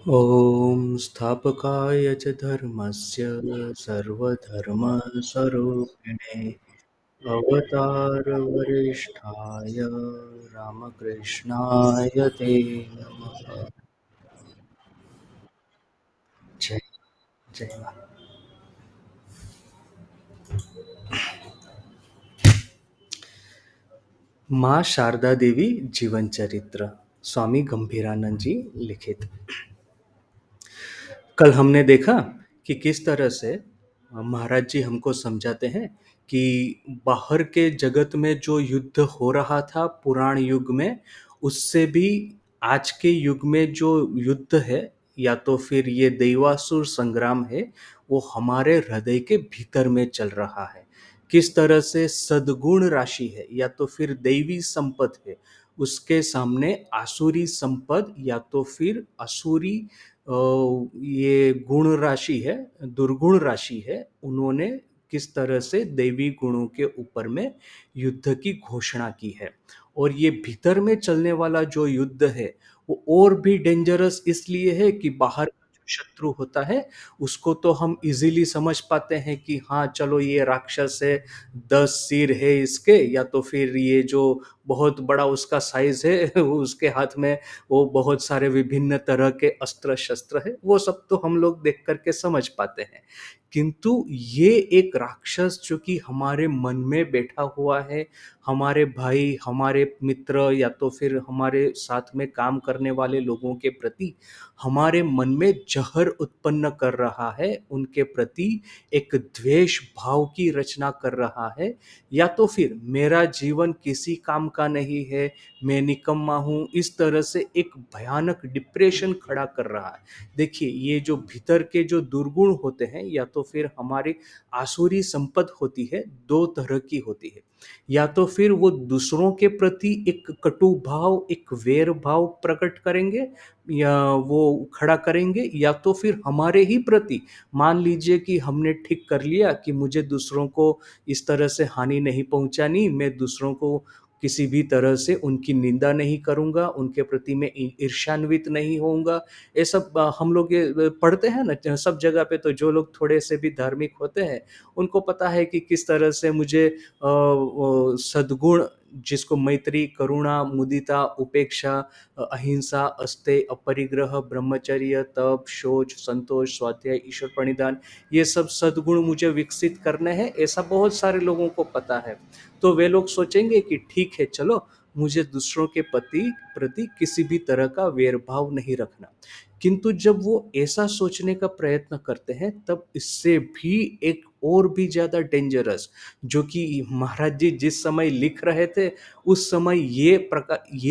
ॐ स्थापकाय च धर्मस्य सर्वधर्मस्वरूपिणे अवतारवरिष्ठाय रामकृष्णाय ते नमः। जय जय माँ शारदा देवी जीवन चरित्र स्वामी गंभीरानंद जी लिखित। कल हमने देखा कि किस तरह से महाराज जी हमको समझाते हैं कि बाहर के जगत में जो युद्ध हो रहा था पुराण युग में, उससे भी आज के युग में जो युद्ध है या तो फिर ये दैवासुर संग्राम है, वो हमारे हृदय के भीतर में चल रहा है। किस तरह से सद्गुण राशि है या तो फिर दैवी संपद है, उसके सामने आसुरी संपद या तो फिर असुरी ये गुण राशि है, दुर्गुण राशि है, उन्होंने किस तरह से दैवी गुणों के ऊपर में युद्ध की घोषणा की है। और ये भीतर में चलने वाला जो युद्ध है, वो और भी डेंजरस इसलिए है कि बाहर का जो शत्रु होता है, उसको तो हम इजीली समझ पाते हैं कि हाँ चलो ये राक्षस है, 10 सिर है इसके, या तो फिर ये जो बहुत बड़ा उसका साइज है उसके हाथ में वो बहुत सारे विभिन्न तरह के अस्त्र शस्त्र है, वो सब तो हम लोग देख करके समझ पाते हैं। किंतु ये एक राक्षस जो कि हमारे मन में बैठा हुआ है, हमारे भाई, हमारे मित्र या तो फिर हमारे साथ में काम करने वाले लोगों के प्रति हमारे मन में जहर उत्पन्न कर रहा है, उनके प्रति एक द्वेष भाव की रचना कर रहा है, या तो फिर मेरा जीवन किसी काम का नहीं है, मैं निकम्मा हूँ, इस तरह से एक भयानक डिप्रेशन खड़ा कर रहा है। देखिए ये जो भीतर के जो दुर्गुण होते हैं या तो फिर हमारी आसुरी संपद होती है, दो तरह की होती है। या तो फिर वो दूसरों के प्रति एक कटु भाव, एक वैर भाव प्रकट करेंगे या वो खड़ा करेंगे, या तो फिर हमारे ही प्रति मान लीजिए कि हमने ठीक कर लिया कि मुझे दूसरों को इस तरह से हानि नहीं पहुंचानी, मैं दूसरों को किसी भी तरह से उनकी निंदा नहीं करूँगा, उनके प्रति मैं ईर्ष्यान्वित नहीं होऊँगा। ये सब हम लोग ये पढ़ते हैं ना सब जगह पे, तो जो लोग थोड़े से भी धार्मिक होते हैं, उनको पता है कि किस तरह से मुझे वो सद्गुण जिसको मैत्री, करुणा, मुदिता, उपेक्षा, अहिंसा, अस्तेय, अपरिग्रह, ब्रह्मचर्य, तप, शौच, संतोष, स्वाध्याय, ईश्वर प्रणिधान, ये सब सद्गुण मुझे विकसित करने हैं, ऐसा बहुत सारे लोगों को पता है। तो वे लोग सोचेंगे कि ठीक है चलो, मुझे दूसरों के प्रति प्रति किसी भी तरह का वैरभाव नहीं रखना। किंतु जब वो ऐसा सोचने का प्रयत्न करते हैं, तब इससे भी एक और भी ज्यादा डेंजरस, जो कि महाराज जी जिस समय लिख रहे थे, उस समय ये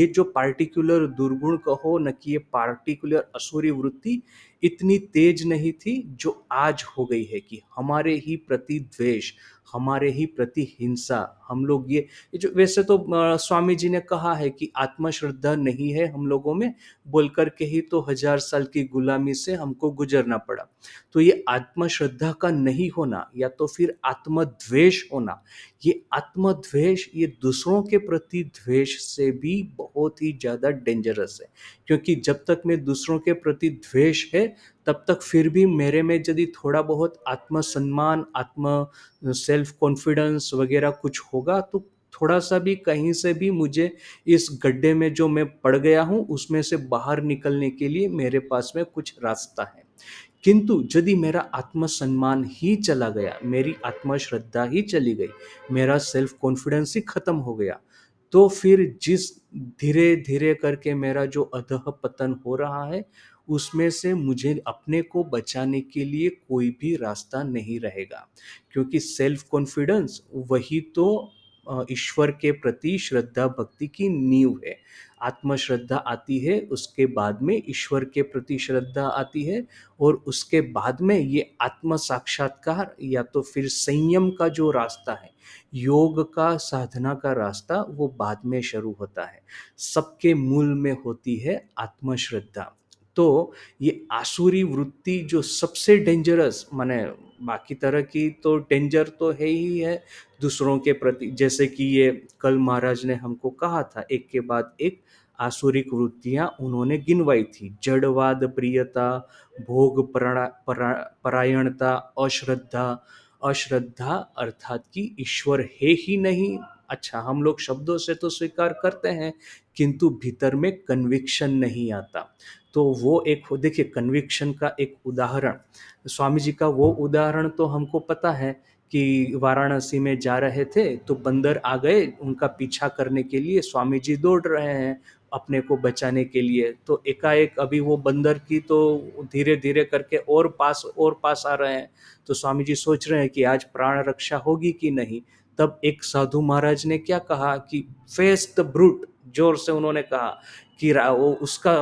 जो पार्टिकुलर दुर्गुण कहो न कि ये पार्टिकुलर असुरी वृत्ति इतनी तेज नहीं थी जो आज हो गई है, कि हमारे ही प्रति द्वेष, हमारे ही प्रति हिंसा, हम लोग ये जो वैसे तो स्वामी जी ने कहा है कि आत्मश्रद्धा नहीं है हम लोगों में, बोलकर के ही तो 1000 साल की गुलामी से हमको गुजरना पड़ा। तो ये आत्मश्रद्धा का नहीं होना या तो फिर आत्मद्वेष होना, ये आत्मद्वेष ये दूसरों के प्रति द्वेष से भी बहुत ही ज्यादा डेंजरस है। क्योंकि जब तक मैं दूसरों के प्रति द्वेष है, तब तक फिर भी मेरे में यदि थोड़ा बहुत आत्मसम्मान, आत्म सेल्फ कॉन्फिडेंस वगैरह कुछ होगा, तो थोड़ा सा भी कहीं से भी मुझे इस गड्ढे में जो मैं पड़ गया हूँ उसमें से बाहर निकलने के लिए मेरे पास में कुछ रास्ता है। किंतु यदि मेरा आत्मसम्मान ही चला गया, मेरी आत्मश्रद्धा ही चली गई, मेरा सेल्फ कॉन्फिडेंस ही खत्म हो गया, तो फिर जिस धीरे धीरे करके मेरा जो अधः पतन हो रहा है, उसमें से मुझे अपने को बचाने के लिए कोई भी रास्ता नहीं रहेगा। क्योंकि सेल्फ कॉन्फिडेंस वही तो ईश्वर के प्रति श्रद्धा भक्ति की नींव है। आत्मश्रद्धा आती है, उसके बाद में ईश्वर के प्रति श्रद्धा आती है, और उसके बाद में ये आत्म साक्षात्कार या तो फिर संयम का जो रास्ता है, योग का साधना का रास्ता, वो बाद में शुरू होता है। सबके मूल में होती है आत्मश्रद्धा। तो ये आसुरी वृत्ति जो सबसे डेंजरस, माने बाकी तरह की तो डेंजर तो है ही है दूसरों के प्रति, जैसे कि ये कल महाराज ने हमको कहा था एक के बाद एक आसुरिक वृत्तियां उन्होंने गिनवाई थी। जड़वाद, प्रियता, भोग परायणता, अश्रद्धा। अश्रद्धा अर्थात कि ईश्वर है ही नहीं। अच्छा, हम लोग शब्दों से तो स्वीकार करते हैं, किंतु भीतर में कन्विक्शन नहीं आता। तो वो एक देखिए, कन्विक्शन का एक उदाहरण, स्वामी जी का वो उदाहरण तो हमको पता है कि वाराणसी में जा रहे थे तो बंदर आ गए उनका पीछा करने के लिए, स्वामी जी दौड़ रहे हैं अपने को बचाने के लिए, तो एकाएक अभी वो बंदर की तो धीरे धीरे करके और पास आ रहे हैं। तो स्वामी जी सोच रहे हैं कि आज प्राण रक्षा होगी कि नहीं। तब एक साधु महाराज ने क्या कहा कि फेस द ब्रूट, जोर से उन्होंने कहा कि वो उसका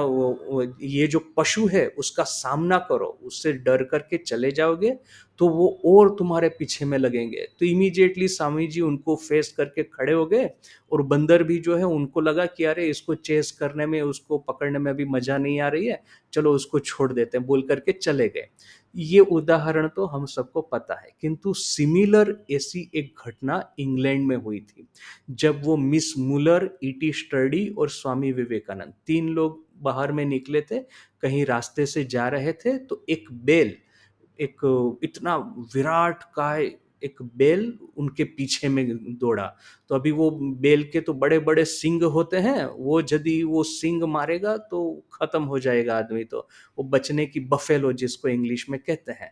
ये जो पशु है उसका सामना करो, उससे डर करके चले जाओगे तो वो और तुम्हारे पीछे में लगेंगे। तो इमीडिएटली स्वामी जी उनको फेस करके खड़े हो गए, और बंदर भी जो है उनको लगा कि अरे इसको चेस करने में, उसको पकड़ने में अभी मजा नहीं आ रही है, चलो उसको छोड़ देते हैं, बोल करके चले गए। ये उदाहरण तो हम सबको पता है, किंतु सिमिलर ऐसी एक घटना इंग्लैंड में हुई थी, जब वो मिस मुलर, ईटी स्टर्डी और स्वामी विवेकानंद तीन लोग बाहर में निकले थे, कहीं रास्ते से जा रहे थे, तो एक बेल, एक इतना विराट काय एक बेल उनके पीछे में दौड़ा। तो अभी वो बेल के तो बड़े बड़े सींग होते हैं, वो यदि वो सींग मारेगा तो खत्म हो जाएगा आदमी। तो वो बचने की, बफेलो जिसको इंग्लिश में कहते हैं,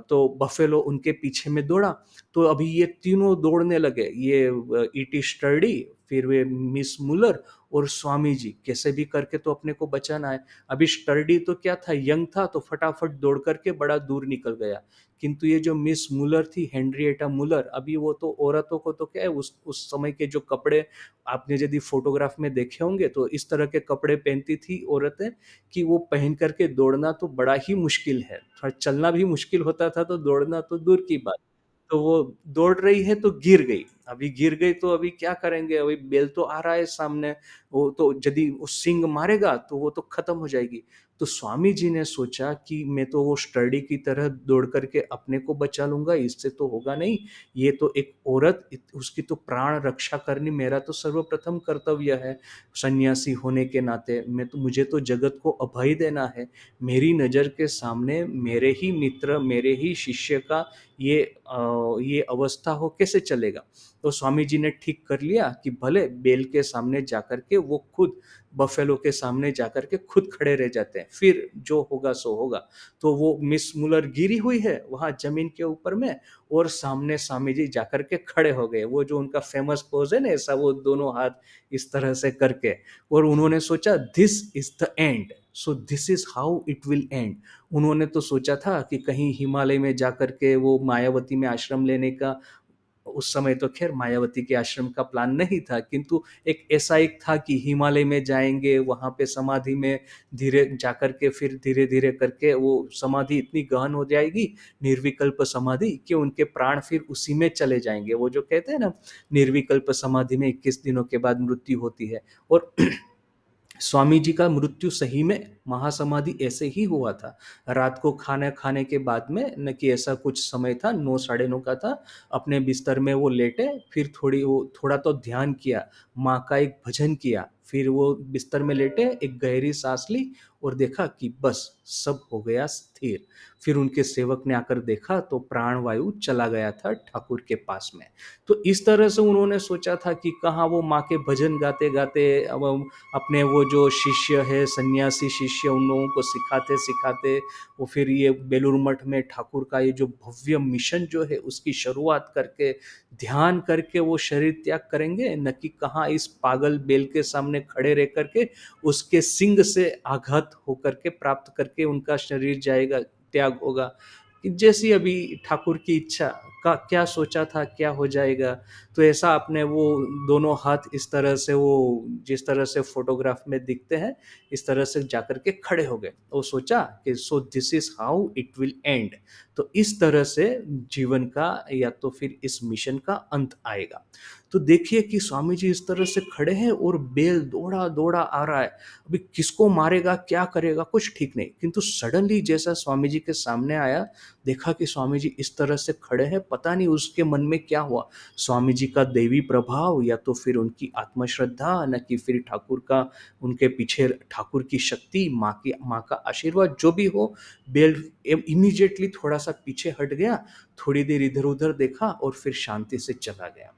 तो बफेलो उनके पीछे में दौड़ा। तो अभी ये तीनों दौड़ने लगे, ये ईटी स्टर्डी, फिर वे मिस मुलर और स्वामी जी, कैसे भी करके तो अपने को बचाना है। अभी स्टर्डी तो क्या था, यंग था, तो फटाफट दौड़ करके बड़ा दूर निकल गया। किंतु ये जो मिस मुलर थी, हेनरिएटा मुलर, अभी वो तो औरतों को तो क्या है, उस समय के जो कपड़े आपने यदि फोटोग्राफ में देखे होंगे तो इस तरह के कपड़े पहनती थी औरतें, कि वो पहन करके दौड़ना तो बड़ा ही मुश्किल है, थोड़ा चलना भी मुश्किल होता था, तो दौड़ना तो दूर की बात। तो वो दौड़ रही है तो गिर गई। अभी गिर गई तो अभी क्या करेंगे, अभी बेल तो आ रहा है सामने, वो तो यदि वो सिंग मारेगा तो वो तो खत्म हो जाएगी। तो स्वामी जी ने सोचा कि मैं तो वो स्टर्डी की तरह दौड़ करके अपने को बचा लूंगा, इससे तो होगा नहीं। ये तो एक औरत, उसकी तो प्राण रक्षा करनी मेरा तो सर्वप्रथम कर्तव्य है, सन्यासी होने के नाते मैं तो, मुझे तो जगत को अभय देना है। मेरी नज़र के सामने मेरे ही मित्र, मेरे ही शिष्य का ये अवस्था हो, कैसे चलेगा। तो स्वामी जी ने ठीक कर लिया कि भले बेल के सामने जाकर के वो खुद, बफेलो के सामने जाकर के खुद खड़े रह जाते हैं, फिर जो होगा सो होगा। तो वो मिस मुलर गिरी हुई है वहां जमीन के ऊपर में, और सामने स्वामी जी जाकर के खड़े हो गए, वो जो उनका फेमस पोज है ना, ऐसा वो दोनों हाथ इस तरह से करके, और उन्होंने सोचा this is the end, so this is how it will and. उन्होंने तो सोचा था कि कहीं हिमालय में जाकर के वो मायावती में आश्रम लेने का, उस समय तो खैर मायावती के आश्रम का प्लान नहीं था, किंतु एक ऐसा एक था कि हिमालय में जाएंगे, वहां पे समाधि में धीरे जाकर के, फिर धीरे धीरे करके वो समाधि इतनी गहन हो जाएगी, निर्विकल्प समाधि, कि उनके प्राण फिर उसी में चले जाएंगे। वो जो कहते हैं ना, निर्विकल्प समाधि में 21 दिनों के बाद मृत्यु होती है। और स्वामी जी का मृत्यु सही में महासमाधि ऐसे ही हुआ था। रात को खाना खाने के बाद में, न कि ऐसा कुछ समय था, 9 साढ़े 9 का था, अपने बिस्तर में वो लेटे, फिर थोड़ा तो ध्यान किया, माँ का एक भजन किया, फिर वो बिस्तर में लेटे, एक गहरी सांस ली, और देखा कि बस सब हो गया स्थिर। फिर उनके सेवक ने आकर देखा तो प्राण वायु चला गया था ठाकुर के पास में। तो इस तरह से उन्होंने सोचा था कि कहाँ वो माँ के भजन गाते गाते, अब अपने वो जो शिष्य है, सन्यासी शिष्य, उन लोगों को सिखाते सिखाते वो फिर ये बेलूर मठ में ठाकुर का ये जो भव्य मिशन जो है उसकी शुरुआत करके, ध्यान करके वो शरीर त्याग करेंगे, न कि कहाँ इस पागल बेल के सामने खड़े रह करके उसके सिंग से आघात होकर के प्राप्त करके उनका शरीर जाएगा, त्याग होगा। कि जैसी अभी ठाकुर की इच्छा, का क्या सोचा था क्या हो जाएगा। तो ऐसा आपने वो दोनों हाथ इस तरह से, वो जिस तरह से फोटोग्राफ में दिखते हैं, इस तरह से जाकर के खड़े हो गए, वो सोचा कि so this is how it will and. तो इस तरह से जीवन का, या तो फिर इस मिशन का अंत आएगा। तो देखिए कि स्वामी जी इस तरह से खड़े हैं और बेल दौड़ा दौड़ा आ रहा है, अभी किसको मारेगा क्या करेगा कुछ ठीक नहीं, किंतु सडनली जैसा स्वामी जी के सामने आया, देखा कि स्वामी जी इस तरह से खड़े हैं, पता नहीं उसके मन में क्या हुआ। स्वामी जी का दैवी प्रभाव या तो फिर उनकी आत्मश्रद्धा, ना कि फिर ठाकुर का उनके पीछे ठाकुर की शक्ति, माँ का आशीर्वाद जो भी हो, बेल इमीडिएटली थोड़ा-सा पीछे हट गया, थोड़ी देर इधर-उधर देखा और फिर शांति से चला गया।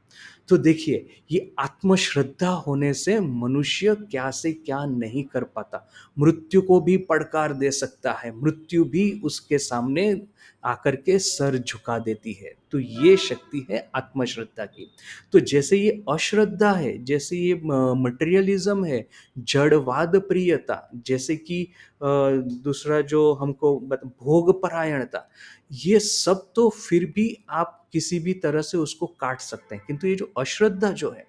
तो देखिए, ये आत्मश्रद्धा होने से मनुष्य क्या से क्या नहीं कर पाता। मृत्यु को भी पड़कार दे सकता है, मृत्यु भी उसके सामने आकर के सर झुका देती है। तो ये शक्ति है आत्मश्रद्धा की। तो जैसे ये अश्रद्धा है, जैसे ये मटेरियलिज़्म है, जड़वाद प्रियता, जैसे कि दूसरा जो हमको भोगपरायणता, ये सब तो फिर भी आप किसी भी तरह से उसको काट सकते हैं। किंतु ये जो अश्रद्धा जो है,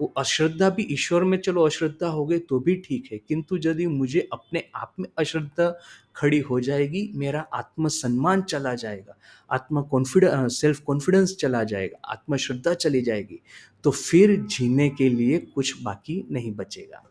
वो अश्रद्धा भी ईश्वर में चलो अश्रद्धा हो गई तो भी ठीक है, किंतु यदि मुझे अपने आप में अश्रद्धा खड़ी हो जाएगी, मेरा आत्मसम्मान चला जाएगा, सेल्फ कॉन्फिडेंस चला जाएगा, आत्मश्रद्धा चली जाएगी, तो फिर जीने के लिए कुछ बाकी नहीं बचेगा।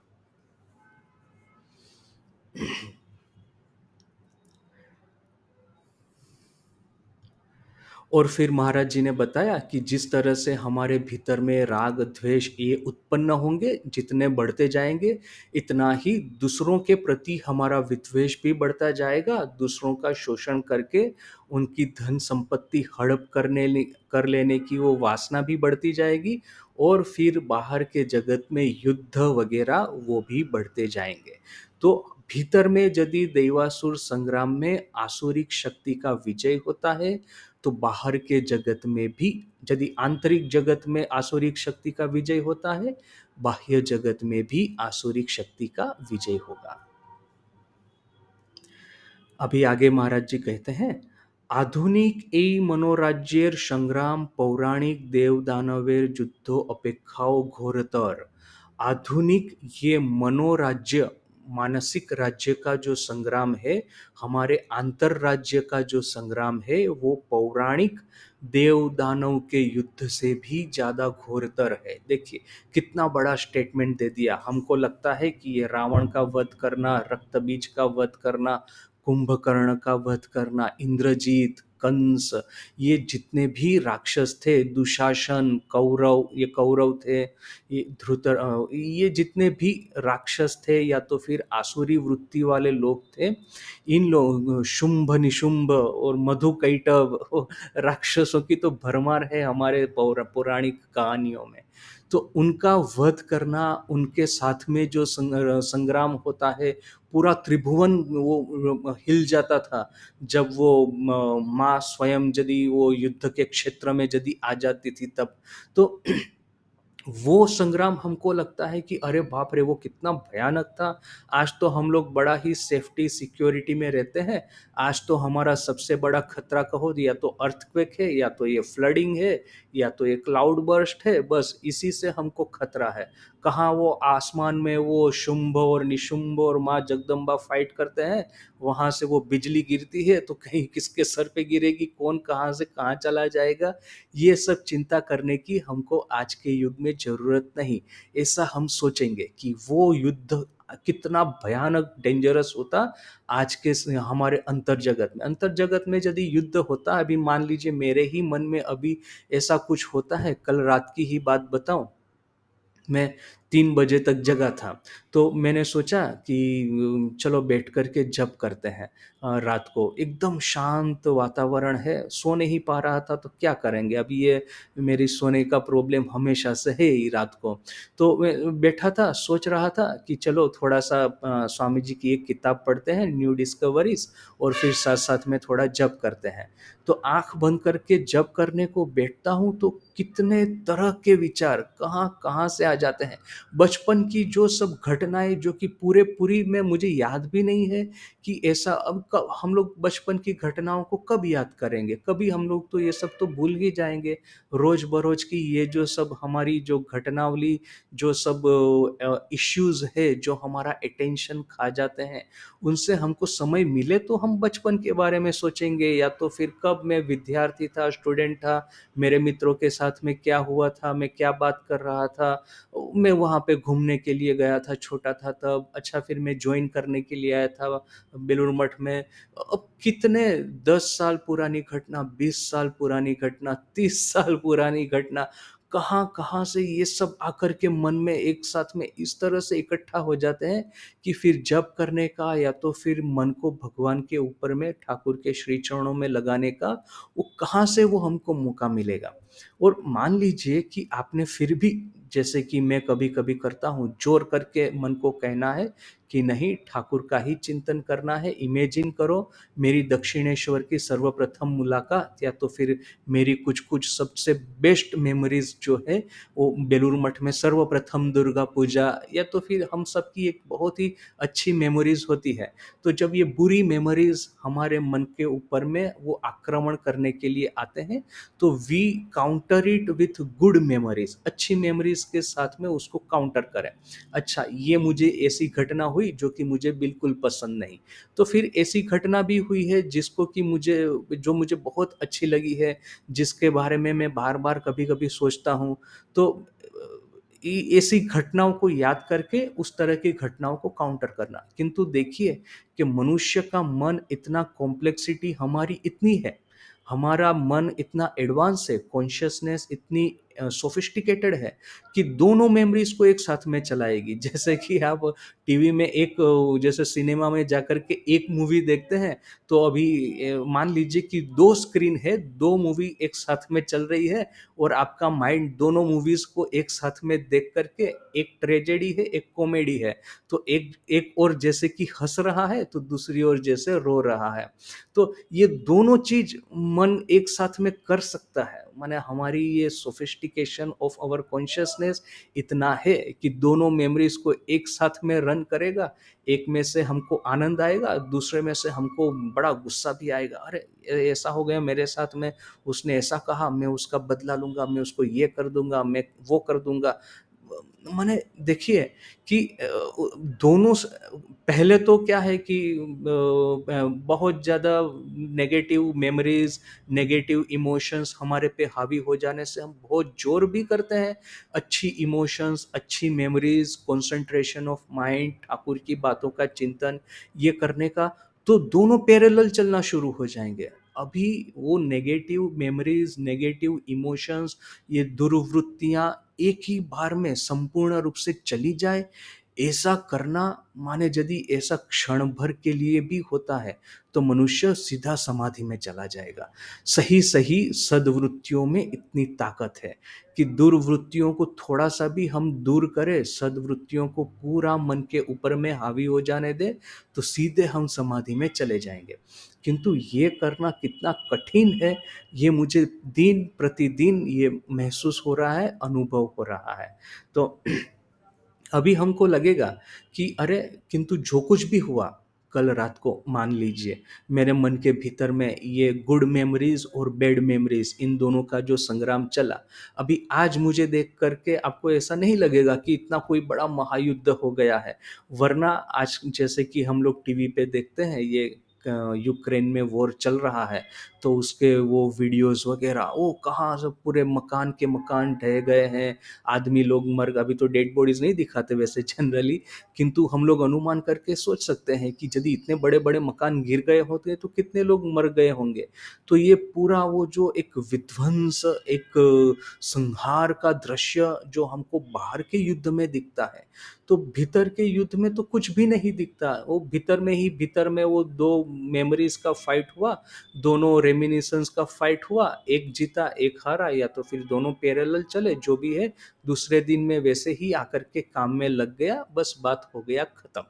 और फिर महाराज जी ने बताया कि जिस तरह से हमारे भीतर में राग, द्वेष ये उत्पन्न होंगे, जितने बढ़ते जाएँगे, इतना ही दूसरों के प्रति हमारा विद्वेष भी बढ़ता जाएगा, दूसरों का शोषण करके उनकी धन संपत्ति हड़प कर लेने की वो वासना भी बढ़ती जाएगी और फिर बाहर के जगत में युद्ध वगैरह वो भी बढ़ते जाएँगे। तो भीतर में यदि दैवासुर संग्राम में आसुरिक शक्ति का विजय होता है, तो बाहर के जगत में भी यदि आंतरिक जगत में आसुरिक शक्ति का विजय होता है, बाह्य जगत में भी आसुरिक शक्ति का विजय होगा। अभी आगे महाराज जी कहते हैं, आधुनिक এই मनोराज्येर संग्राम पौराणिक देव दानवेर যুদ্ধ अपेक्षाओं घोरतर। आधुनिक ये मनोराज्य, मानसिक राज्य का जो संग्राम है, हमारे आंतर राज्य का जो संग्राम है, वो पौराणिक देव दानव के युद्ध से भी ज्यादा घोरतर है। देखिए कितना बड़ा स्टेटमेंट दे दिया। हमको लगता है कि ये रावण का वध करना, रक्तबीज का वध करना, कुंभकर्ण का वध करना, इंद्रजीत, कंस, ये जितने भी राक्षस थे, दुशासन, कौरव, ये कौरव थे, ये जितने भी राक्षस थे या तो फिर आसुरी वृत्ति वाले लोग थे, इन लोग शुंभ निशुंभ और मधुकैटभ राक्षसों की तो भरमार है हमारे पौराणिक कहानियों में। तो उनका वध करना, उनके साथ में जो संग्राम होता है, पूरा त्रिभुवन वो हिल जाता था जब वो माँ स्वयं यदि वो युद्ध के क्षेत्र में यदि आ जाती थी तब। तो वो संग्राम हमको लगता है कि अरे बाप रे वो कितना भयानक था। आज तो हम लोग बड़ा ही सेफ्टी सिक्योरिटी में रहते हैं। आज तो हमारा सबसे बड़ा खतरा कहो या तो अर्थक्वेक है, या तो ये फ्लडिंग है, या तो ये क्लाउड बर्स्ट है, बस इसी से हमको खतरा है। कहाँ वो आसमान में वो शुंभ और निशुंभ और माँ जगदम्बा फाइट करते हैं, वहां से वो बिजली गिरती है तो कहीं किसके सर पे गिरेगी, कौन कहाँ से कहाँ चला जाएगा, ये सब चिंता करने की हमको आज के युग में ज़रूरत नहीं। ऐसा हम सोचेंगे कि वो युद्ध कितना भयानक डेंजरस होता आज के हमारे अंतर जगत में। अंतर जगत में यदि युद्ध होता, अभी मान लीजिए मेरे ही मन में अभी ऐसा कुछ होता है, कल रात की ही बात बताऊं, मैं 3 बजे तक जगा था। तो मैंने सोचा कि चलो बैठ कर के जप करते हैं। रात को एकदम शांत वातावरण है, सो नहीं पा रहा था तो क्या करेंगे? अभी ये मेरी सोने का प्रॉब्लम हमेशा से है ही रात को। तो मैं बैठा था, सोच रहा था कि चलो थोड़ा-सा स्वामी जी की एक किताब पढ़ते हैं, न्यू डिस्कवरीज़, और फिर साथ-साथ में थोड़ा जप करते हैं। तो आँख बंद करके जप करने को बैठता हूँ तो कितने तरह के विचार कहाँ-कहाँ से आ जाते हैं। बचपन की जो सब घटनाएँ जो कि पूरी में मुझे याद भी नहीं है कि ऐसा अब क हम लोग बचपन की घटनाओं को कब याद करेंगे? कभी हम लोग तो ये सब तो भूल ही जाएँगे। रोज़-बरोज़ की ये जो सब हमारी जो घटनावली, जो सब इश्यूज़ है, जो हमारा अटेंशन खा जाते हैं, उनसे हमको समय मिले तो हम बचपन के बारे में सोचेंगे, या तो फिर कब मैं विद्यार्थी था, स्टूडेंट था, मेरे मित्रों के साथ में क्या हुआ था, मैं क्या बात कर रहा था, मैं वहाँ वहाँ पे घूमने के लिए गया था, छोटा था तब। अच्छा, फिर मैं जॉइन करने के लिए आया था बेलूर मठ में। अब कितने 10 साल पुरानी घटना, 20 साल पुरानी घटना, 30 साल पुरानी घटना, कहाँ-कहाँ से ये सब आकर के मन में एक साथ में इस तरह से इकट्ठा हो जाते हैं कि फिर जप करने का या तो फिर मन को भगवान के ऊपर में ठाकुर के श्री चरणों में लगाने का, वो कहाँ से वो हमको मौका मिलेगा। और मान लीजिए कि आपने फिर भी, जैसे कि मैं कभी-कभी करता हूँ, ज़ोर करके मन को कहना है कि नहीं, ठाकुर का ही चिंतन करना है। इमेजिन करो मेरी दक्षिणेश्वर की सर्वप्रथम मुलाकात, या तो फिर मेरी कुछ-कुछ सबसे बेस्ट मेमोरीज़ जो है वो बेलूर मठ में सर्वप्रथम दुर्गा पूजा, या तो फिर हम सबकी एक बहुत ही अच्छी मेमोरीज़ होती है। तो जब ये बुरी मेमोरीज़ हमारे मन के ऊपर में वो आक्रमण करने के लिए आते हैं, तो we counter it with good memories, अच्छी मेमोरीज के साथ में उसको काउंटर करें। अच्छा, ये मुझे ऐसी घटना हुई जो कि मुझे बिल्कुल पसंद नहीं, तो फिर ऐसी घटना भी हुई है जिसको कि मुझे, जो मुझे बहुत अच्छी लगी है, जिसके बारे में मैं बार बार कभी कभी सोचता हूँ। तो ऐसी घटनाओं को याद करके उस तरह की घटनाओं को काउंटर करना। किंतु देखिए कि मनुष्य का मन इतना, कॉम्प्लेक्सिटी हमारी इतनी है, हमारा मन इतना एडवांस है, कॉन्शियसनेस इतनी सोफिस्टिकेटेड है कि दोनों मेमोरीज को एक साथ में चलाएगी। जैसे कि आप टीवी में एक, जैसे सिनेमा में जाकर के एक मूवी देखते हैं, तो अभी मान लीजिए कि दो स्क्रीन है, दो मूवी एक साथ में चल रही है, और आपका माइंड दोनों मूवीज को एक साथ में देख करके, एक ट्रेजेडी है, एक कॉमेडी है, तो एक एक और जैसे कि हंस रहा है, तो दूसरी ओर जैसे रो रहा है। तो ये दोनों चीज मन एक साथ में कर सकता है। माने हमारी ये सोफिस्टिकेशन ऑफ आवर कॉन्शियसनेस इतना है कि दोनों मेमोरीज को एक साथ में रन करेगा। एक में से हमको आनंद आएगा, दूसरे में से हमको बड़ा गुस्सा भी आएगा। अरे, ऐसा हो गया मेरे साथ में, उसने ऐसा कहा, मैं उसका बदला लूंगा, मैं उसको ये कर दूंगा, मैं वो कर दूंगा। माने देखिए कि दोनों पहले तो क्या है कि बहुत ज़्यादा नेगेटिव मेमोरीज, नेगेटिव इमोशंस हमारे पे हावी हो जाने से हम बहुत जोर भी करते हैं अच्छी इमोशंस, अच्छी memories, concentration of mind, Thakur की बातों का चिंतन ये करने का, तो दोनों पैरेलल चलना शुरू हो जाएंगे। अभी वो नेगेटिव मेमोरीज, नेगेटिव इमोशंस, ये दुर्वृत्तियां एक ही बार में संपूर्ण रूप से चली जाए, ऐसा करना, माने यदि ऐसा क्षण भर के लिए भी होता है, तो मनुष्य सीधा समाधि में चला जाएगा। सही सही सद्वृत्तियों में इतनी ताकत है कि दुर्वृत्तियों को थोड़ा सा भी हम दूर करें, सद्वृत्तियों को पूरा मन के ऊपर में हावी हो जाने दें, तो सीधे हम समाधि में चले जाएंगे। किंतु ये करना कितना कठिन है, ये मुझे दिन प्रतिदिन ये महसूस हो रहा है, अनुभव हो रहा है। तो अभी हमको लगेगा कि अरे, किंतु जो कुछ भी हुआ कल रात को, मान लीजिए मेरे मन के भीतर में ये गुड मेमोरीज और बैड मेमोरीज, इन दोनों का जो संग्राम चला, अभी आज मुझे देख करके आपको ऐसा नहीं लगेगा कि इतना कोई बड़ा महायुद्ध हो गया है। वरना आज जैसे कि हम लोग टीवी पे देखते हैं, ये यूक्रेन में वॉर चल रहा है, तो उसके वो वीडियोस वगैरह, वो कहाँ से पूरे मकान के मकान ढह गए हैं, आदमी लोग मर गए। अभी तो डेड बॉडीज नहीं दिखाते वैसे जनरली, किंतु हम लोग अनुमान करके सोच सकते हैं कि यदि इतने बड़े बड़े मकान गिर गए होते तो कितने लोग मर गए होंगे। तो ये पूरा वो जो एक विध्वंस, एक संहार का दृश्य जो हमको बाहर के युद्ध में दिखता है, तो भीतर के युद्ध में तो कुछ भी नहीं दिखता। वो भीतर में ही, भीतर में वो दो मेमोरीज का फाइट हुआ, दोनों रेमिनिसेंस का फाइट हुआ, एक जीता एक हारा, या तो फिर दोनों पैरेलल चले, जो भी है दूसरे दिन में वैसे ही आकर के काम में लग गया, बस बात हो गया खत्म।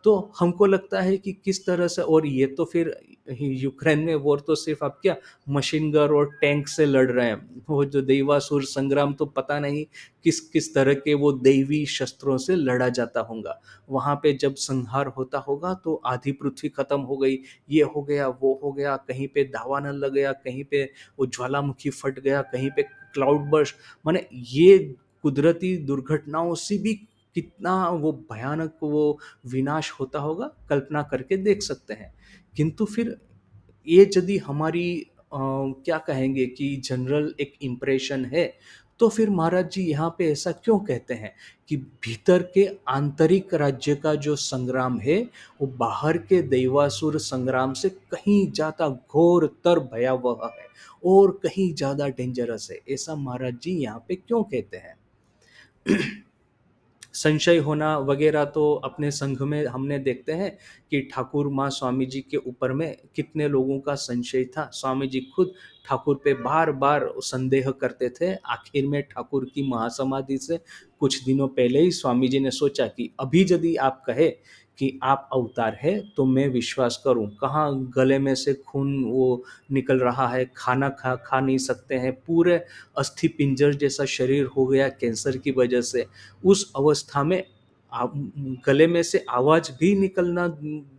तो हमको लगता है कि किस तरह से, और ये तो फिर यूक्रेन में वॉर तो सिर्फ आप क्या, मशीन गन और टैंक से लड़ रहे हैं। वो जो दैवासुर संग्राम, तो पता नहीं किस किस तरह के वो दैवी शस्त्रों से लड़ा जाता होगा। वहां पे जब संहार होता होगा तो आधी पृथ्वी खत्म हो गई, ये हो गया, वो हो गया, कहीं पे दावानल लग गया, कहीं पे वो ज्वालामुखी फट गया, कहीं पे क्लाउड बर्स्ट। माने ये कुदरती दुर्घटनाओं से भी कितना वो भयानक वो विनाश होता होगा, कल्पना करके देख सकते हैं। किंतु फिर ये यदि हमारी क्या कहेंगे कि जनरल एक इम्प्रेशन है, तो फिर महाराज जी यहाँ पे ऐसा क्यों कहते हैं कि भीतर के आंतरिक राज्य का जो संग्राम है वो बाहर के दैवासुर संग्राम से कहीं ज्यादा घोर तर भयावह है और कहीं ज्यादा डेंजरस है, ऐसा महाराज जी यहाँ पे क्यों कहते हैं? संशय होना वगैरह तो अपने संघ में हमने देखते हैं कि ठाकुर माँ स्वामी जी के ऊपर में कितने लोगों का संशय था। स्वामी जी खुद ठाकुर पे बार बार संदेह करते थे। आखिर में ठाकुर की महासमाधि से कुछ दिनों पहले ही स्वामी जी ने सोचा कि अभी यदि आप कहे कि आप अवतार है तो मैं विश्वास करूं। कहाँ गले में से खून वो निकल रहा है, खाना खा नहीं सकते हैं, पूरे अस्थि पिंजर जैसा शरीर हो गया कैंसर की वजह से। उस अवस्था में गले में से आवाज भी निकलना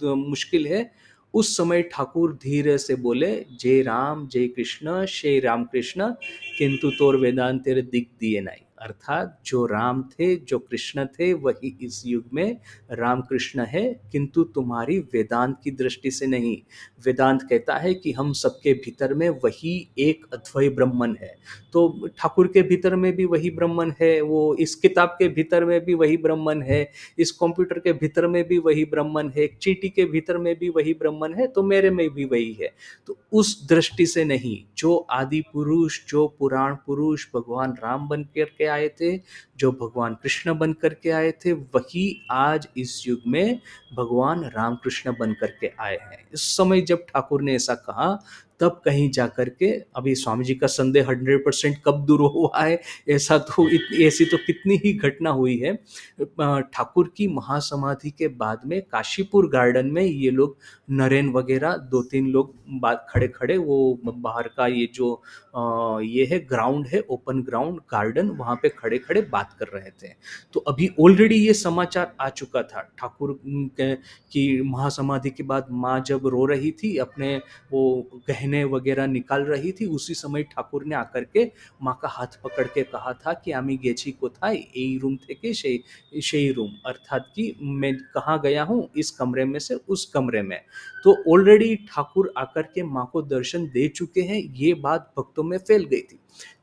मुश्किल है। उस समय ठाकुर धीरे से बोले, जय राम जय कृष्ण श्री राम कृष्ण, किंतु तोर वेदांत तेरे दिख दिए नहीं। अर्थात जो राम थे जो कृष्ण थे वही इस युग में राम कृष्ण है, किंतु तुम्हारी वेदांत की दृष्टि से नहीं। वेदांत कहता है कि हम सबके भीतर में वही एक अद्वय ब्रह्मन है। तो ठाकुर के भीतर में भी वही ब्रह्मन है, वो इस किताब के भीतर में भी वही ब्रह्मन है, इस कंप्यूटर के भीतर में भी वही ब्रह्मन है, एक चींटी के भीतर में भी वही ब्रह्मन है, तो मेरे में भी वही है। तो उस दृष्टि से नहीं, जो आदि पुरुष जो पुराण पुरुष भगवान राम बन करके आए थे, जो भगवान कृष्ण बन करके आए थे, वही आज इस युग में भगवान रामकृष्ण बन करके आए हैं। इस समय जब ठाकुर ने ऐसा कहा तब कहीं जाकर के, अभी स्वामी जी का संदेह 100% कब दूर हुआ है, ऐसा तो ऐसी तो कितनी ही घटना हुई है। ठाकुर की महासमाधि के बाद में काशीपुर गार्डन में ये लोग नरेन वगैरह दो तीन लोग बात खड़े खड़े वो बाहर का ये जो ये है ग्राउंड है, ओपन ग्राउंड गार्डन, वहां पे खड़े खड़े बात कर रहे थे। तो अभी ऑलरेडी ये समाचार आ चुका था ठाकुर की महासमाधि के बाद माँ जब रो रही थी, अपने वो गहने वगैरह निकाल रही थी, उसी समय ठाकुर ने आकर के माँ का हाथ पकड़ के कहा था कि आमी गेची कोथाय এই रूम থেকে সেই रूम, अर्थात कि मैं कहाँ गया हूँ, इस कमरे में से उस कमरे में। तो ऑलरेडी ठाकुर आकर के माँ को दर्शन दे चुके हैं, ये बात भक्तों में फैल गई थी।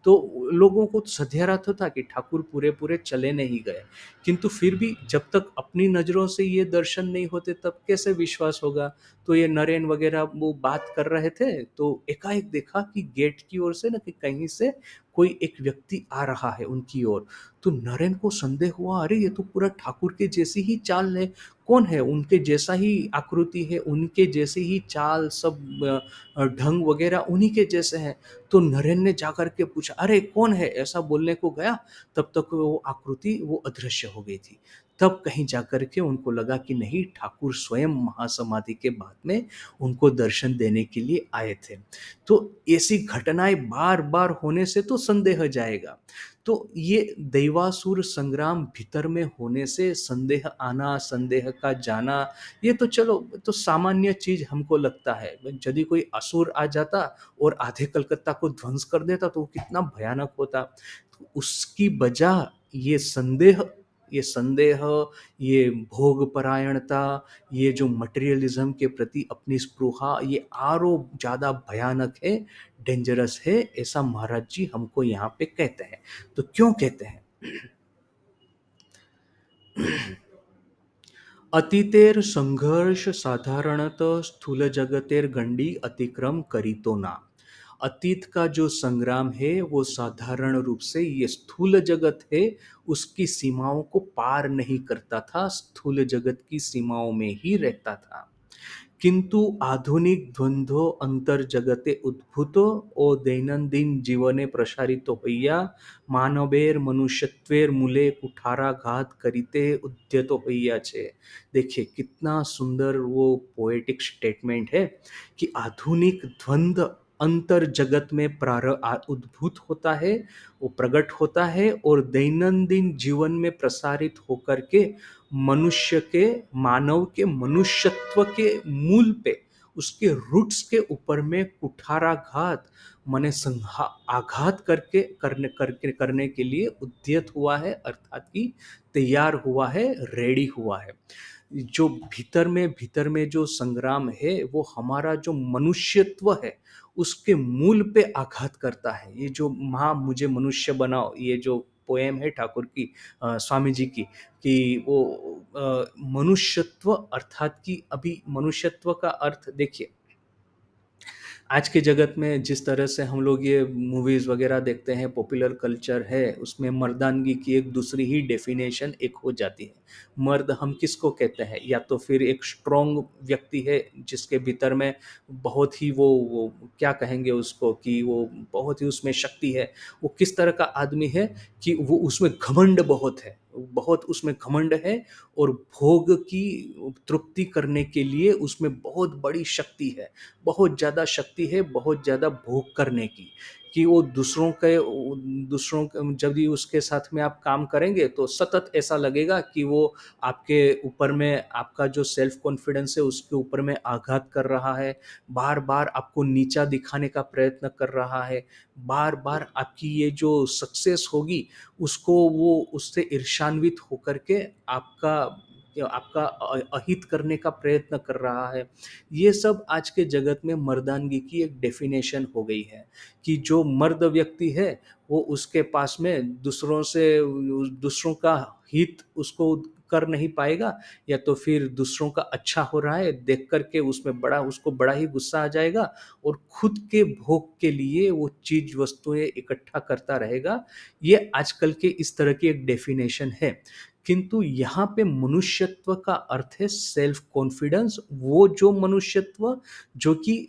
तो लोगों को सधेरा तो था कि ठाकुर पूरे पूरे चले नहीं गए, किंतु फिर भी जब तक अपनी नज़रों से ये दर्शन नहीं होते तब कैसे विश्वास होगा। तो ये नरेन वगैरह वो बात कर रहे थे, तो एकाएक देखा कि गेट की ओर से ना कि कहीं से कोई एक व्यक्ति आ रहा है उनकी ओर। तो नरेन को संदेह हुआ, अरे ये तो पूरा ठाकुर के जैसी ही चाल है, कौन है, उनके जैसा ही आकृति है, उनके जैसी ही चाल, सब ढंग वगैरह उन्हीं के जैसे हैं। तो नरेन ने जाकर के पूछा, अरे कौन है, ऐसा बोलने को गया, तब तक वो आकृति वो अदृश्य हो गई थी। तब कहीं जाकर के उनको लगा कि नहीं, ठाकुर स्वयं महासमाधि के बाद में उनको दर्शन देने के लिए आए थे। तो ऐसी घटनाएं बार बार होने से तो संदेह जाएगा। तो ये दैवासुर संग्राम भीतर में होने से संदेह आना, संदेह का जाना, ये तो चलो तो सामान्य चीज हमको लगता है। यदि कोई असुर आ जाता और आधे कलकत्ता को ध्वंस कर देता तो वो कितना भयानक होता। तो उसकी बजाय ये संदेह, ये भोग परायणता, ये जो मटेरियलिज्म के प्रति अपनी स्पृहा, ये आरो ज्यादा भयानक है, डेंजरस है, ऐसा महाराज जी हमको यहाँ पे कहते हैं। तो क्यों कहते हैं? अतीतेर संघर्ष साधारणत स्थूल जगतेर गंडी अतिक्रम करीतो ना। अतीत का जो संग्राम है वो साधारण रूप से ये स्थूल जगत है उसकी सीमाओं को पार नहीं करता था, स्थूल जगत की सीमाओं में ही रहता था। किंतु आधुनिक द्वंद्व अंतर्जगते उद्भूतो ओ दैनंदिन जीवने प्रसारित হইয়া मानवेर मनुष्यत्वेर मूले कुठाराघात करिते उद्यत হইয়াছে। देखिए कितना सुंदर वो पोएटिक स्टेटमेंट है कि आधुनिक द्वंद्व अंतर जगत में उद्भूत होता है, वो प्रकट होता है और दैनंदिन जीवन में प्रसारित होकर के मनुष्य के, मानव के मनुष्यत्व के मूल पे, उसके रूट्स के ऊपर में कुठाराघात माने आघात करने के लिए उद्यत हुआ है, अर्थात कि तैयार हुआ है, रेडी हुआ है। जो भीतर में जो संग्राम है, वो हमारा जो मनुष्यत्व है, उसके मूल पे आघात करता है। ये जो "माँ मुझे मनुष्य बनाओ", ये जो पोएम है ठाकुर की, स्वामी जी की, कि वो मनुष्यत्व अर्थात कि अभी मनुष्यत्व का अर्थ देखिए, आज के जगत में जिस तरह से हम लोग ये मूवीज़ वगैरह देखते हैं, पॉपुलर कल्चर है, उसमें मर्दानगी की एक दूसरी ही डेफ़िनेशन एक हो जाती है। मर्द हम किसको कहते हैं? या तो फिर एक स्ट्रॉन्ग व्यक्ति है जिसके भीतर में बहुत ही वो क्या कहेंगे उसको, कि वो बहुत ही उसमें शक्ति है। वो किस तरह का आदमी है कि वो उसमें घमंड बहुत है, बहुत उसमें घमंड है, और भोग की तृप्ति करने के लिए उसमें बहुत बड़ी शक्ति है। बहुत ज़्यादा शक्ति है, बहुत ज़्यादा भोग करने की, कि वो दूसरों क जब भी उसके साथ में आप काम करेंगे तो सतत ऐसा लगेगा कि वो आपके ऊपर में, आपका जो सेल्फ कॉन्फिडेंस है उसके ऊपर में आघात कर रहा है, बार-बार आपको नीचा दिखाने का प्रयत्न कर रहा है, बार-बार आपकी ये जो सक्सेस होगी उसको वो उससे ईर्ष्यान्वित होकर के आपका अहित करने का प्रयत्न कर रहा है। ये सब आज के जगत में मर्दानगी की एक डेफिनेशन हो गई है, कि जो मर्द व्यक्ति है वो उसके पास में दूसरों का हित उसको कर नहीं पाएगा, या तो फिर दूसरों का अच्छा हो रहा है देख कर के उसको बड़ा ही गुस्सा आ जाएगा, और खुद के भोग के लिए वो चीज वस्तुएं इकट्ठा करता रहेगा। ये आजकल के इस तरह की एक डेफिनेशन है। किंतु यहाँ पे मनुष्यत्व का अर्थ है सेल्फ कॉन्फिडेंस, वो जो मनुष्यत्व जो कि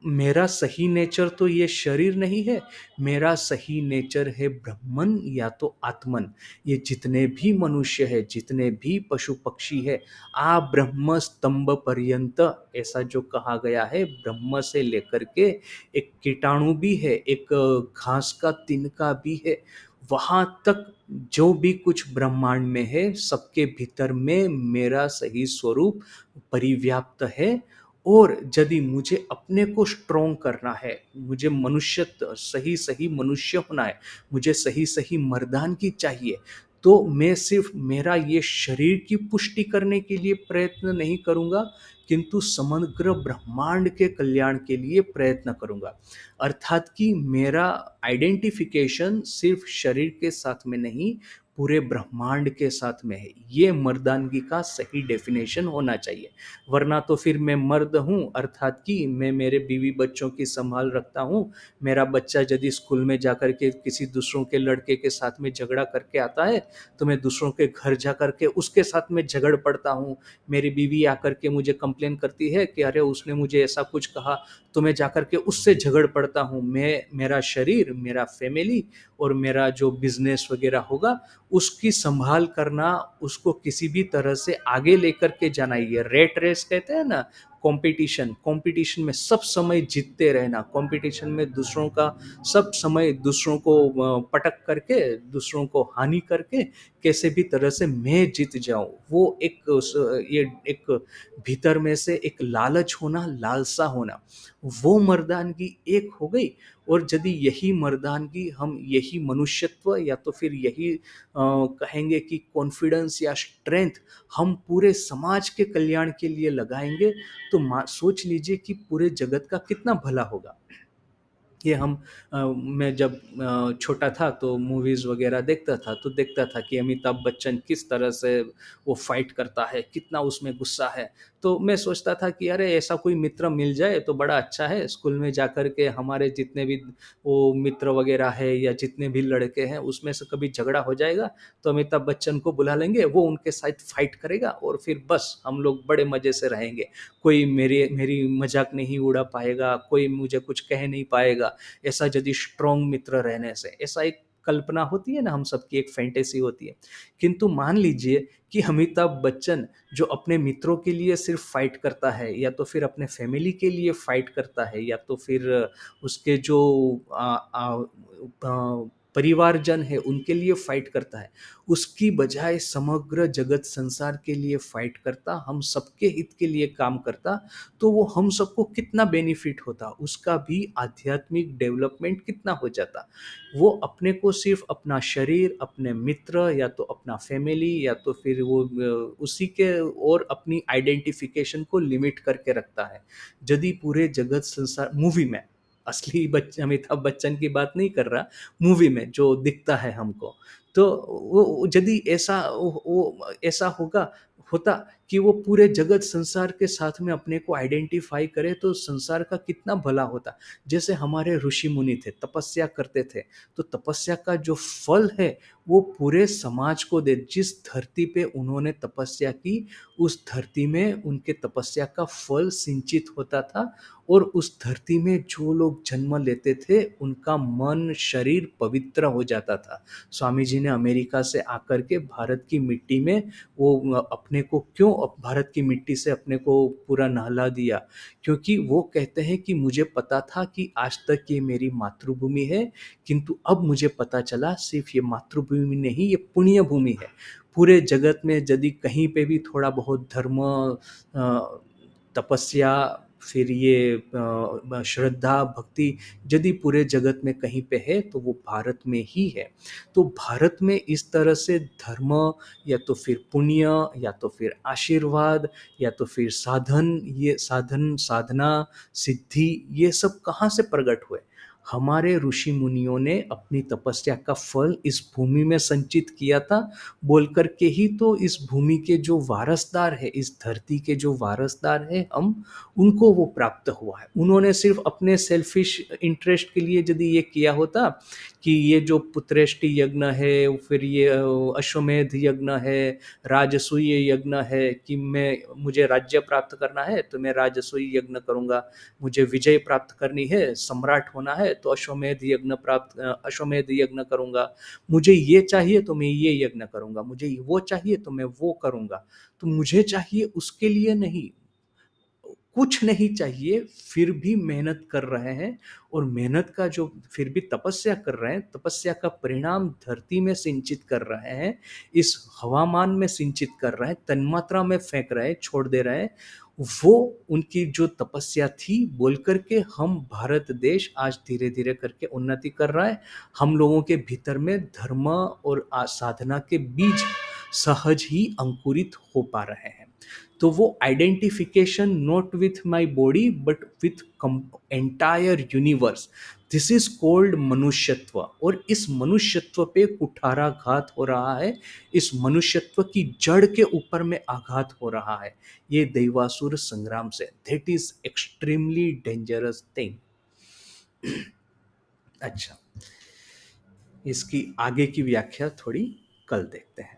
मेरा सही नेचर तो ये शरीर नहीं है, मेरा सही नेचर है ब्रह्मन या तो आत्मन। ये जितने भी मनुष्य है, जितने भी पशु पक्षी है, आ ब्रह्म स्तंभ पर्यंत, ऐसा जो कहा गया है, ब्रह्म से लेकर के एक कीटाणु भी है, एक घास का तिनका भी है, वहां तक जो भी कुछ ब्रह्मांड में है, सबके भीतर में मेरा सही स्वरूप परिव्याप्त है। और यदि मुझे अपने को स्ट्रॉन्ग करना है, मुझे सही सही मनुष्य होना है, मुझे सही सही मर्दानगी चाहिए, तो मैं सिर्फ मेरा ये शरीर की पुष्टि करने के लिए प्रयत्न नहीं करूंगा, किंतु समग्र ब्रह्मांड के कल्याण के लिए प्रयत्न करूंगा। अर्थात कि मेरा आइडेंटिफिकेशन सिर्फ शरीर के साथ में नहीं, पूरे ब्रह्मांड के साथ में है। ये मर्दानगी का सही डेफिनेशन होना चाहिए। वरना तो फिर मैं मर्द हूँ, अर्थात कि मैं मेरे बीवी बच्चों की संभाल रखता हूँ, मेरा बच्चा यदि स्कूल में जाकर के किसी दूसरों के लड़के के साथ में झगड़ा करके आता है, तो मैं दूसरों के घर जा कर के उसके साथ में झगड़ पड़ता हूँ। मेरी बीवी आकर के मुझे कंप्लेन करती है कि अरे उसने मुझे ऐसा कुछ कहा, तो मैं जाकर के उससे झगड़ पड़ता हूँ। मेरा शरीर, मेरा फैमिली और मेरा जो बिजनेस वगैरह होगा, उसकी संभाल करना, उसको किसी भी तरह से आगे लेकर के जाना, ये रेट रेस कहते हैं ना, कंपटीशन, कंपटीशन में सब समय जीतते रहना, कंपटीशन में दूसरों का सब समय दूसरों को पटक करके, दूसरों को हानि करके, कैसे भी तरह से मैं जीत जाऊं, वो ये एक भीतर में से एक लालच होना, लालसा होना, वो मर्दानगी एक हो गई। और यदि यही मर्दानगी, हम यही मनुष्यत्व, या तो फिर यही कहेंगे कि कॉन्फिडेंस या स्ट्रेंथ हम पूरे समाज के कल्याण के लिए लगाएंगे, तो सोच लीजिए कि पूरे जगत का कितना भला होगा। ये मैं जब छोटा था तो मूवीज़ वगैरह देखता था, तो देखता था कि अमिताभ बच्चन किस तरह से वो फाइट करता है, कितना उसमें गुस्सा है। तो मैं सोचता था कि अरे ऐसा कोई मित्र मिल जाए तो बड़ा अच्छा है, स्कूल में जाकर के हमारे जितने भी वो मित्र वगैरह है या जितने भी लड़के हैं, उसमें से कभी झगड़ा हो जाएगा तो अमिताभ बच्चन को बुला लेंगे, वो उनके साथ फाइट करेगा और फिर बस हम लोग बड़े मज़े से रहेंगे। कोई मेरी मेरी मज़ाक नहीं उड़ा पाएगा, कोई मुझे कुछ कह नहीं पाएगा। ऐसा यदि स्ट्रॉन्ग मित्र रहने से, ऐसा एक कल्पना होती है ना, हम सबकी एक फैंटेसी होती है। किंतु मान लीजिए कि अमिताभ बच्चन जो अपने मित्रों के लिए सिर्फ फाइट करता है, या तो फिर अपने फैमिली के लिए फाइट करता है, या तो फिर उसके जो परिवारजन है उनके लिए फाइट करता है, उसकी बजाय समग्र जगत संसार के लिए फाइट करता, हम सबके हित के लिए काम करता, तो वो हम सबको कितना बेनिफिट होता, उसका भी आध्यात्मिक डेवलपमेंट कितना हो जाता। वो अपने को सिर्फ अपना शरीर, अपने मित्र, या तो अपना फैमिली, या तो फिर वो उसी के और अपनी आइडेंटिफिकेशन को लिमिट करके रखता है। यदि पूरे जगत संसार मूवी में, असली बच्चे अमिताभ बच्चन की बात नहीं कर रहा, मूवी में जो दिखता है हमको, तो वो यदि ऐसा वो ऐसा होता कि वो पूरे जगत संसार के साथ में अपने को आइडेंटिफाई करे, तो संसार का कितना भला होता। जैसे हमारे ऋषि मुनि थे, तपस्या करते थे, तो तपस्या का जो फल है वो पूरे समाज को दे। जिस धरती पे उन्होंने तपस्या की, उस धरती में उनके तपस्या का फल सिंचित होता था, और उस धरती में जो लोग जन्म लेते थे उनका मन शरीर पवित्र हो जाता था। स्वामी जी ने अमेरिका से आकर के भारत की मिट्टी में वो अपने को क्यों भारत की मिट्टी से अपने को पूरा नहला दिया, क्योंकि वो कहते हैं कि मुझे पता था कि आज तक ये मेरी मातृभूमि है, किंतु अब मुझे पता चला सिर्फ ये मातृभूमि नहीं, ये पुण्य भूमि है। पूरे जगत में यदि कहीं पे भी थोड़ा बहुत धर्म, तपस्या, फिर ये श्रद्धा भक्ति यदि पूरे जगत में कहीं पे है तो वो भारत में ही है। तो भारत में इस तरह से धर्म, या तो फिर पुण्य, या तो फिर आशीर्वाद, या तो फिर साधन, ये साधन साधना सिद्धि, ये सब कहाँ से प्रकट हुए? हमारे ऋषि मुनियों ने अपनी तपस्या का फल इस भूमि में संचित किया था, बोल कर के ही तो इस भूमि के जो वारसदार है, इस धरती के जो वारसदार है हम, उनको वो प्राप्त हुआ है। उन्होंने सिर्फ अपने सेल्फिश इंटरेस्ट के लिए यदि ये किया होता कि ये जो पुत्रेष्टि यज्ञ है, फिर ये अश्वमेध यज्ञ है, राजसूय यज्ञ है, कि मुझे राज्य प्राप्त करना है तो मैं राजसूय यज्ञ करूंगा, मुझे विजय प्राप्त करनी है, सम्राट होना है तो अश्वमेध यज्ञ करूंगा, मुझे ये चाहिए तो मैं ये यज्ञ करूंगा, मुझे वो चाहिए तो मैं वो करूंगा। तो मुझे चाहिए उसके लिए नहीं, कुछ नहीं चाहिए, फिर भी मेहनत कर रहे हैं, और मेहनत का जो फिर भी तपस्या कर रहे हैं, तपस्या का परिणाम धरती में सिंचित कर रहे हैं, इस हवामान में सिंचित कर रहे हैं, तन्मात्रा में फेंक रहे हैं, छोड़ दे रहे हैं। वो उनकी जो तपस्या थी, बोल करके हम भारत देश आज धीरे धीरे करके उन्नति कर रहा है। हम लोगों के भीतर में धर्म और साधना के बीज सहज ही अंकुरित हो पा रहे हैं। तो वो identification not with my body but with entire universe, this is called manushyatva. और इस मनुष्यत्व पे कुठाराघात हो रहा है, इस मनुष्यत्व की जड़ के ऊपर में आघात हो रहा है, ये दैवासुर संग्राम से। That is extremely dangerous thing. अच्छा, इसकी आगे की व्याख्या थोड़ी कल देखते हैं।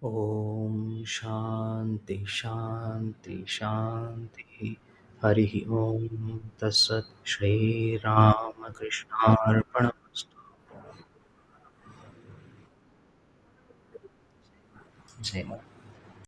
ओम शांति शांति शांति। हरि ओम तत्सत। श्री राम कृष्णार्पणमस्तु। जय माता।